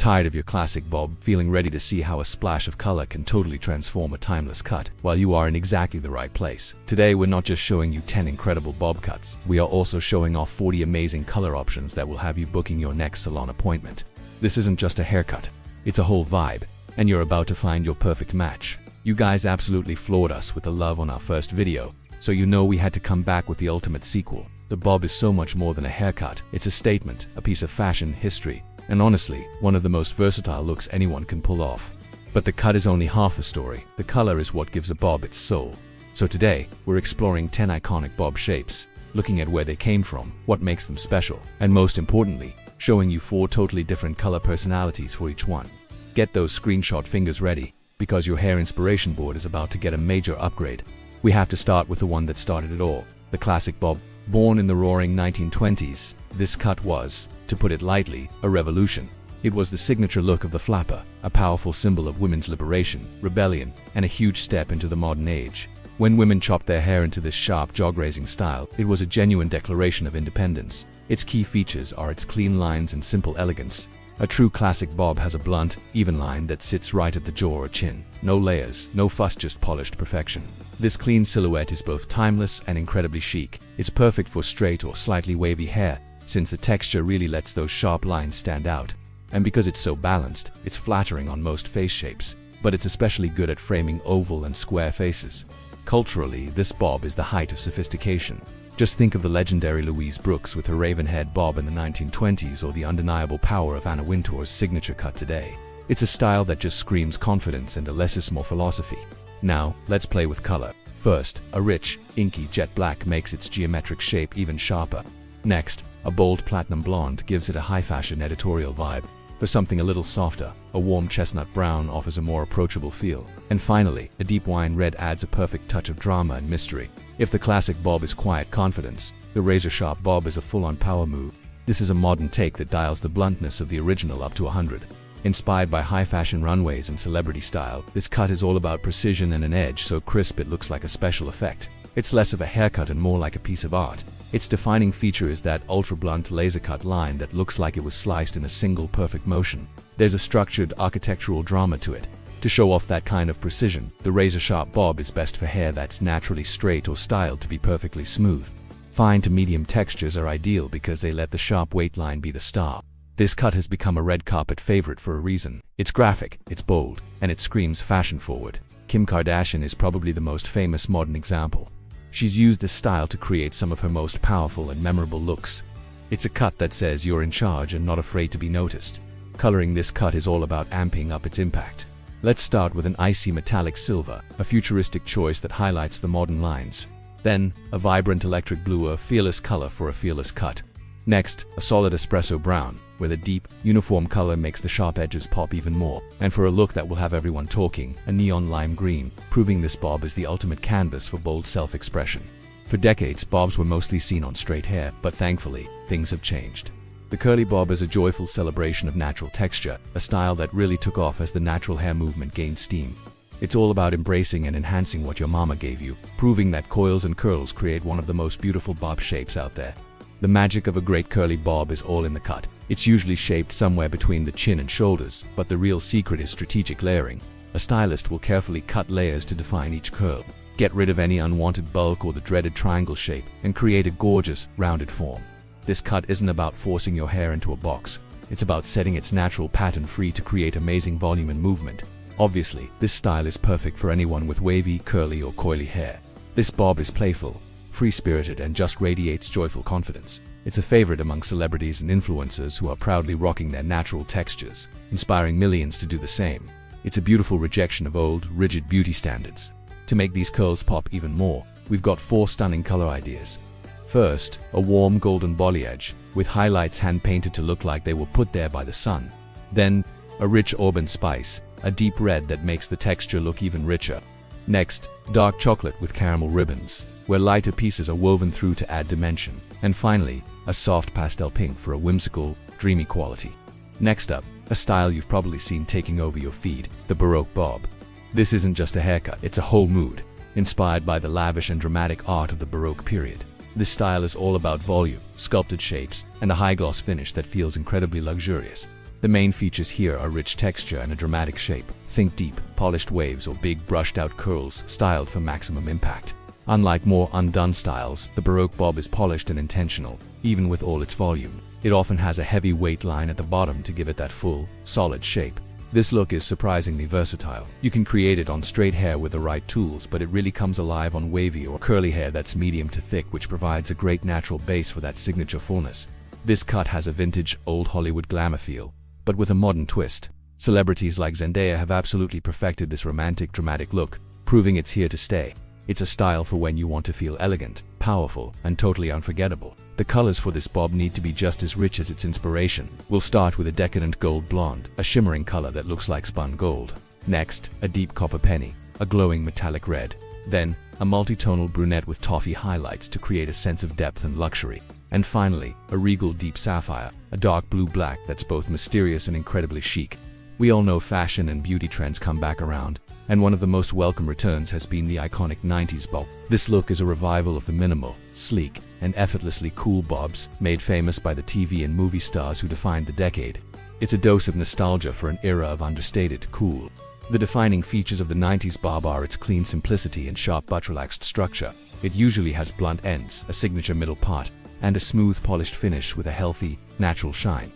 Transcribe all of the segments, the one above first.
Tired of your classic bob, feeling ready to see how a splash of color can totally transform a timeless cut? Well, you are in exactly the right place. Today, we're not just showing you 10 incredible bob cuts. We are also showing off 40 amazing color options that will have you booking your next salon appointment. This isn't just a haircut. It's a whole vibe, and you're about to find your perfect match. You guys absolutely floored us with the love on our first video, so you know we had to come back with the ultimate sequel. The bob is so much more than a haircut. It's a statement, a piece of fashion history, and honestly, one of the most versatile looks anyone can pull off. But the cut is only half the story. The color is what gives a bob its soul. So today, we're exploring 10 iconic bob shapes, looking at where they came from, what makes them special, and most importantly, showing you 4 totally different color personalities for each one. Get those screenshot fingers ready, because your hair inspiration board is about to get a major upgrade. We have to start with the one that started it all, the classic bob. Born in the roaring 1920s, this cut was, to put it lightly, a revolution. It was the signature look of the flapper, a powerful symbol of women's liberation, rebellion, and a huge step into the modern age. When women chopped their hair into this sharp, jaw-grazing style, it was a genuine declaration of independence. Its key features are its clean lines and simple elegance. A true classic bob has a blunt, even line that sits right at the jaw or chin. No layers, no fuss, just polished perfection. This clean silhouette is both timeless and incredibly chic. It's perfect for straight or slightly wavy hair, since the texture really lets those sharp lines stand out. And because it's so balanced, it's flattering on most face shapes, but it's especially good at framing oval and square faces. Culturally, this bob is the height of sophistication. Just think of the legendary Louise Brooks with her raven-head bob in the 1920s, or the undeniable power of Anna Wintour's signature cut today. It's a style that just screams confidence and a less is more philosophy. Now, let's play with color. First, a rich, inky jet black makes its geometric shape even sharper. Next, a bold platinum blonde gives it a high-fashion editorial vibe. For something a little softer, a warm chestnut brown offers a more approachable feel. And finally, a deep wine red adds a perfect touch of drama and mystery. If the classic bob is quiet confidence, the razor-sharp bob is a full-on power move. This is a modern take that dials the bluntness of the original up to 100. Inspired by high-fashion runways and celebrity style, this cut is all about precision and an edge so crisp it looks like a special effect. It's less of a haircut and more like a piece of art. Its defining feature is that ultra-blunt laser-cut line that looks like it was sliced in a single perfect motion. There's a structured architectural drama to it. To show off that kind of precision, the razor-sharp bob is best for hair that's naturally straight or styled to be perfectly smooth. Fine to medium textures are ideal because they let the sharp weight line be the star. This cut has become a red carpet favorite for a reason. It's graphic, it's bold, and it screams fashion-forward. Kim Kardashian is probably the most famous modern example. She's used this style to create some of her most powerful and memorable looks. It's a cut that says you're in charge and not afraid to be noticed. Coloring this cut is all about amping up its impact. Let's start with an icy metallic silver, a futuristic choice that highlights the modern lines. Then, a vibrant electric blue, a fearless color for a fearless cut. Next, a solid espresso brown, where the deep, uniform color makes the sharp edges pop even more. And for a look that will have everyone talking, a neon lime green, proving this bob is the ultimate canvas for bold self-expression. For decades, bobs were mostly seen on straight hair, but thankfully, things have changed. The curly bob is a joyful celebration of natural texture, a style that really took off as the natural hair movement gained steam. It's all about embracing and enhancing what your mama gave you, proving that coils and curls create one of the most beautiful bob shapes out there. The magic of a great curly bob is all in the cut. It's usually shaped somewhere between the chin and shoulders, but the real secret is strategic layering. A stylist will carefully cut layers to define each curl, get rid of any unwanted bulk or the dreaded triangle shape, and create a gorgeous, rounded form. This cut isn't about forcing your hair into a box. It's about setting its natural pattern free to create amazing volume and movement. Obviously, this style is perfect for anyone with wavy, curly, or coily hair. This bob is playful, free-spirited, and just radiates joyful confidence. It's a favorite among celebrities and influencers who are proudly rocking their natural textures, inspiring millions to do the same. It's a beautiful rejection of old, rigid beauty standards. To make these curls pop even more, we've got 4 stunning color ideas. First, a warm golden balayage, with highlights hand-painted to look like they were put there by the sun. Then, a rich auburn spice, a deep red that makes the texture look even richer. Next, dark chocolate with caramel ribbons, where lighter pieces are woven through to add dimension. And finally, a soft pastel pink for a whimsical, dreamy quality. Next up, a style you've probably seen taking over your feed, the baroque bob. This isn't just a haircut, it's a whole mood, inspired by the lavish and dramatic art of the baroque period. This style is all about volume, sculpted shapes, and a high-gloss finish that feels incredibly luxurious. The main features here are rich texture and a dramatic shape. Think deep, polished waves or big brushed-out curls styled for maximum impact. Unlike more undone styles, the baroque bob is polished and intentional, even with all its volume. It often has a heavy weight line at the bottom to give it that full, solid shape. This look is surprisingly versatile. You can create it on straight hair with the right tools, but it really comes alive on wavy or curly hair that's medium to thick, which provides a great natural base for that signature fullness. This cut has a vintage, old Hollywood glamour feel, but with a modern twist. Celebrities like Zendaya have absolutely perfected this romantic, dramatic look, proving it's here to stay. It's a style for when you want to feel elegant, powerful, and totally unforgettable. The colors for this bob need to be just as rich as its inspiration. We'll start with a decadent gold blonde, a shimmering color that looks like spun gold. Next, a deep copper penny, a glowing metallic red. Then, a multi-tonal brunette with toffee highlights to create a sense of depth and luxury. And finally, a regal deep sapphire, a dark blue-black that's both mysterious and incredibly chic. We all know fashion and beauty trends come back around, and one of the most welcome returns has been the iconic 90s bob. This look is a revival of the minimal, sleek, and effortlessly cool bobs made famous by the TV and movie stars who defined the decade. It's a dose of nostalgia for an era of understated cool. The defining features of the 90s bob are its clean simplicity and sharp but relaxed structure. It usually has blunt ends, a signature middle part, and a smooth polished finish with a healthy, natural shine.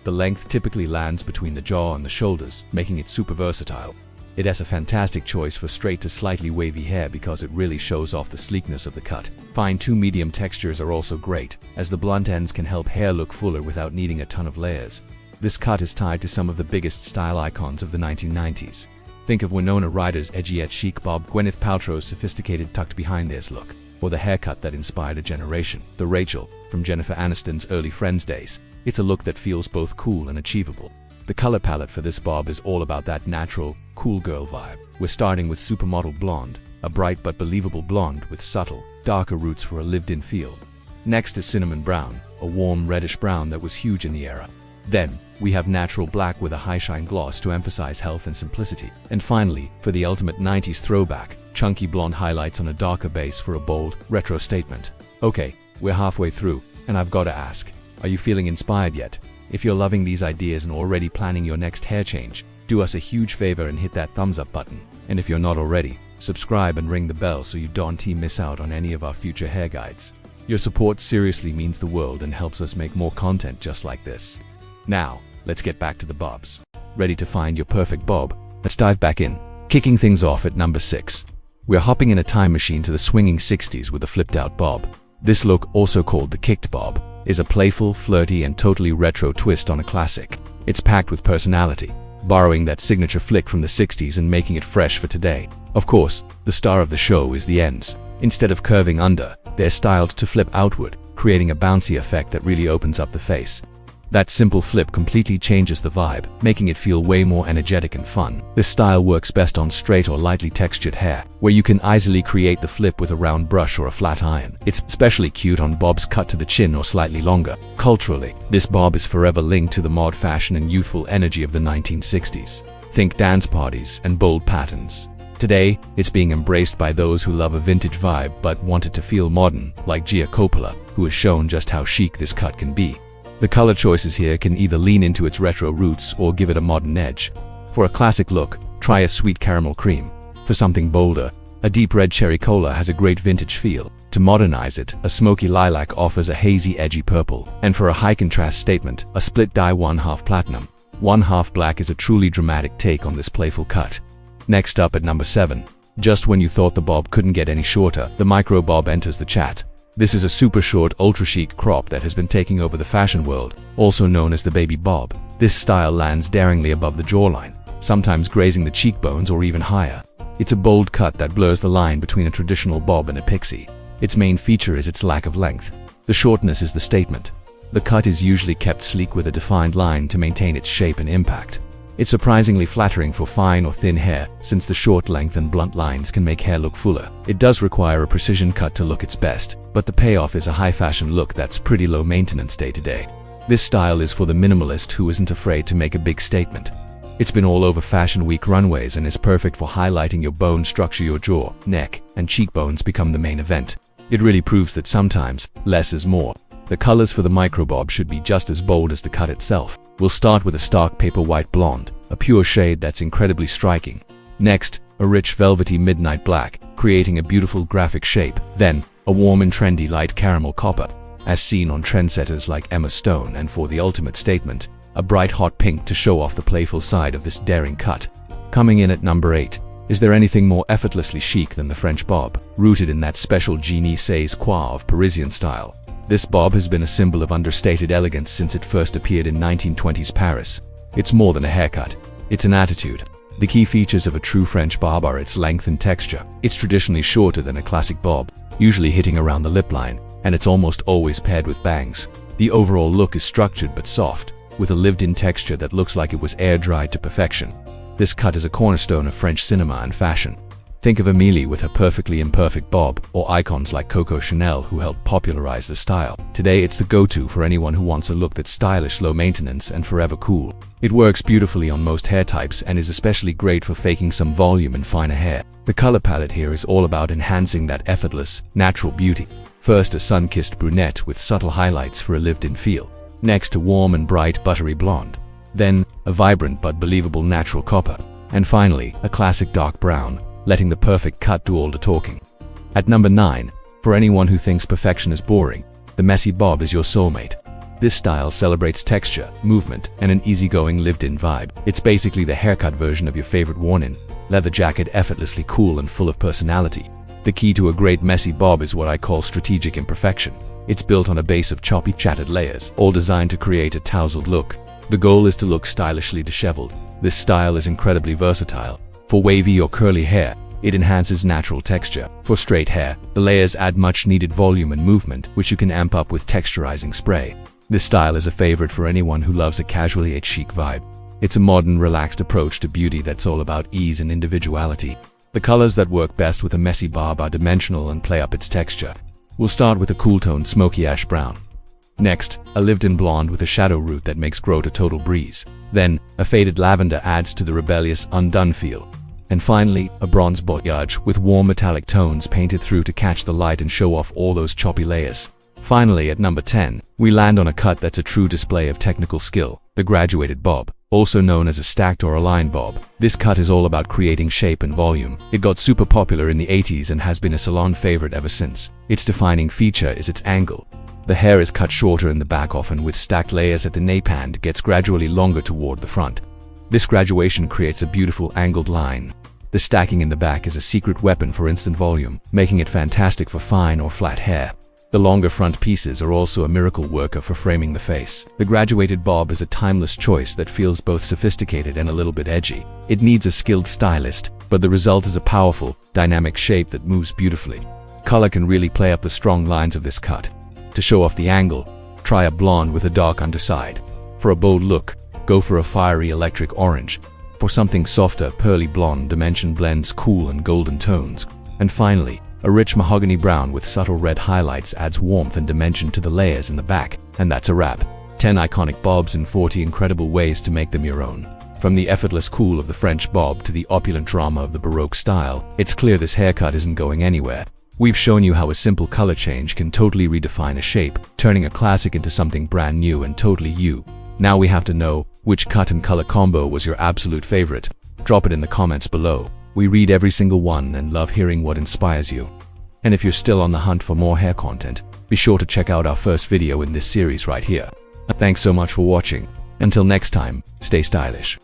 The length typically lands between the jaw and the shoulders, making it super versatile. It has a fantastic choice for straight to slightly wavy hair because it really shows off the sleekness of the cut. Fine to medium textures are also great, as the blunt ends can help hair look fuller without needing a ton of layers. This cut is tied to some of the biggest style icons of the 1990s. Think of Winona Ryder's edgy yet chic bob, Gwyneth Paltrow's sophisticated tucked behind ears look, or the haircut that inspired a generation, the Rachel, from Jennifer Aniston's early Friends days. It's a look that feels both cool and achievable. The color palette for this bob is all about that natural, cool girl vibe. We're starting with supermodel blonde, a bright but believable blonde with subtle, darker roots for a lived-in feel. Next is cinnamon brown, a warm reddish brown that was huge in the era. Then, we have natural black with a high shine gloss to emphasize health and simplicity. And finally, for the ultimate 90s throwback, chunky blonde highlights on a darker base for a bold, retro statement. Okay, we're halfway through, and I've got to ask, are you feeling inspired yet? If you're loving these ideas and already planning your next hair change, do us a huge favor and hit that thumbs up button. And if you're not already, subscribe and ring the bell so you don't miss out on any of our future hair guides. Your support seriously means the world and helps us make more content just like this. Now, let's get back to the bobs. Ready to find your perfect bob? Let's dive back in. Kicking things off at number 6. We're hopping in a time machine to the swinging 60s with a flipped out bob. This look, also called the kicked bob, is a playful, flirty, and totally retro twist on a classic. It's packed with personality, borrowing that signature flick from the 60s and making it fresh for today. Of course, the star of the show is the ends. Instead of curving under, they're styled to flip outward, creating a bouncy effect that really opens up the face. That simple flip completely changes the vibe, making it feel way more energetic and fun. This style works best on straight or lightly textured hair, where you can easily create the flip with a round brush or a flat iron. It's especially cute on bobs cut to the chin or slightly longer. Culturally, this bob is forever linked to the mod fashion and youthful energy of the 1960s. Think dance parties and bold patterns. Today, it's being embraced by those who love a vintage vibe but want it to feel modern, like Gia Coppola, who has shown just how chic this cut can be. The color choices here can either lean into its retro roots or give it a modern edge. For a classic look, try a sweet caramel cream. For something bolder, a deep red cherry cola has a great vintage feel. To modernize it, a smoky lilac offers a hazy, edgy purple. And for a high contrast statement, a split dye 1/2 platinum, 1/2 black is a truly dramatic take on this playful cut. Next up at number 7. Just when you thought the bob couldn't get any shorter, the micro bob enters the chat. This is a super short, ultra chic crop that has been taking over the fashion world, also known as the baby bob. This style lands daringly above the jawline, sometimes grazing the cheekbones or even higher. It's a bold cut that blurs the line between a traditional bob and a pixie. Its main feature is its lack of length. The shortness is the statement. The cut is usually kept sleek with a defined line to maintain its shape and impact. It's surprisingly flattering for fine or thin hair, since the short length and blunt lines can make hair look fuller. It does require a precision cut to look its best, but the payoff is a high fashion look that's pretty low maintenance day to day. This style is for the minimalist who isn't afraid to make a big statement. It's been all over Fashion Week runways and is perfect for highlighting your bone structure. Your jaw, neck, and cheekbones become the main event. It really proves that sometimes, less is more. The colors for the micro bob should be just as bold as the cut itself. We'll start with a stark paper white blonde, a pure shade that's incredibly striking. Next, a rich velvety midnight black, creating a beautiful graphic shape. Then, a warm and trendy light caramel copper, as seen on trendsetters like Emma Stone, and for the ultimate statement, a bright hot pink to show off the playful side of this daring cut. Coming in at number 8, is there anything more effortlessly chic than the French bob, rooted in that special je ne sais quoi of Parisian style? This bob has been a symbol of understated elegance since it first appeared in 1920s Paris. It's more than a haircut, it's an attitude. The key features of a true French bob are its length and texture. It's traditionally shorter than a classic bob, usually hitting around the lip line, and it's almost always paired with bangs. The overall look is structured but soft, with a lived-in texture that looks like it was air-dried to perfection. This cut is a cornerstone of French cinema and fashion. Think of Amélie with her perfectly imperfect bob, or icons like Coco Chanel who helped popularize the style. Today it's the go-to for anyone who wants a look that's stylish, low maintenance, and forever cool. It works beautifully on most hair types and is especially great for faking some volume and finer hair. The color palette here is all about enhancing that effortless, natural beauty. First, a sun-kissed brunette with subtle highlights for a lived-in feel. Next, a warm and bright buttery blonde. Then, a vibrant but believable natural copper. And finally, a classic dark brown, letting the perfect cut do all the talking. At number 9, for anyone who thinks perfection is boring, the messy bob is your soulmate. This style celebrates texture, movement, and an easygoing lived-in vibe. It's basically the haircut version of your favorite worn-in leather jacket, effortlessly cool and full of personality. The key to a great messy bob is what I call strategic imperfection. It's built on a base of choppy, chatted layers, all designed to create a tousled look. The goal is to look stylishly disheveled. This style is incredibly versatile. For wavy or curly hair, it enhances natural texture. For straight hair, the layers add much needed volume and movement, which you can amp up with texturizing spray. This style is a favorite for anyone who loves a casually yet chic vibe. It's a modern, relaxed approach to beauty that's all about ease and individuality. The colors that work best with a messy bob are dimensional and play up its texture. We'll start with a cool-toned smoky ash brown. Next, a lived-in blonde with a shadow root that makes growth a total breeze. Then, a faded lavender adds to the rebellious, undone feel. And finally, a bronze balayage with warm metallic tones painted through to catch the light and show off all those choppy layers. Finally, at number 10, we land on a cut that's a true display of technical skill, the graduated bob, also known as a stacked or a line bob. This cut is all about creating shape and volume. It got super popular in the 80s and has been a salon favorite ever since. Its defining feature is its angle. The hair is cut shorter in the back, often with stacked layers at the nape, and gets gradually longer toward the front. This graduation creates a beautiful angled line. The stacking in the back is a secret weapon for instant volume, making it fantastic for fine or flat hair. The longer front pieces are also a miracle worker for framing the face. The graduated bob is a timeless choice that feels both sophisticated and a little bit edgy. It needs a skilled stylist, but the result is a powerful, dynamic shape that moves beautifully. Color can really play up the strong lines of this cut. To show off the angle, try a blonde with a dark underside. For a bold look, go for a fiery electric orange. For something softer, pearly blonde dimension blends cool and golden tones. And finally, a rich mahogany brown with subtle red highlights adds warmth and dimension to the layers in the back. And that's a wrap. 10 iconic bobs and 40 incredible ways to make them your own. From the effortless cool of the French bob to the opulent drama of the Baroque style, it's clear this haircut isn't going anywhere. We've shown you how a simple color change can totally redefine a shape, turning a classic into something brand new and totally you. Now we have to know, which cut and color combo was your absolute favorite? Drop it in the comments below. We read every single one and love hearing what inspires you. And if you're still on the hunt for more hair content, be sure to check out our first video in this series right here. Thanks so much for watching. Until next time, stay stylish.